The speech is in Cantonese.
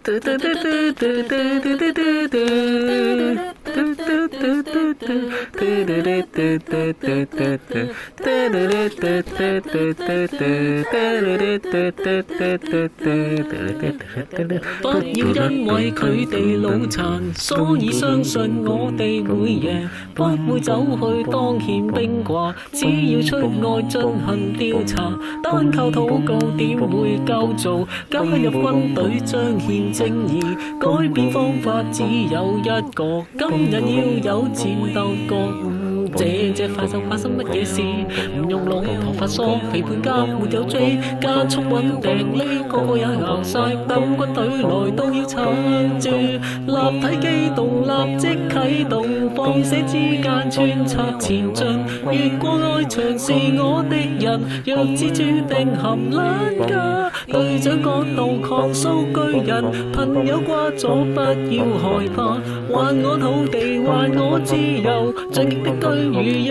不要因為佢哋腦殘，所以相信我哋會贏。不會走去當憲兵掛，只要出外進行調查。單靠禱告點會夠做？加入軍隊彰顯正義，改變方法只有一個。今日要有戰鬥覺。這快手發生乜嘢事？唔用腦，頭髮梳，肥胖加沒有追，加速穩定呢個也熬晒。等軍隊來都要撐住，立體機動立即啟動，放射之間穿插前進。越過外牆是我的人，弱智注定含撚㗎。隊長講道抗蘇巨人，朋友掛咗不要害怕，還我土地，還我自由，進擊的居如人。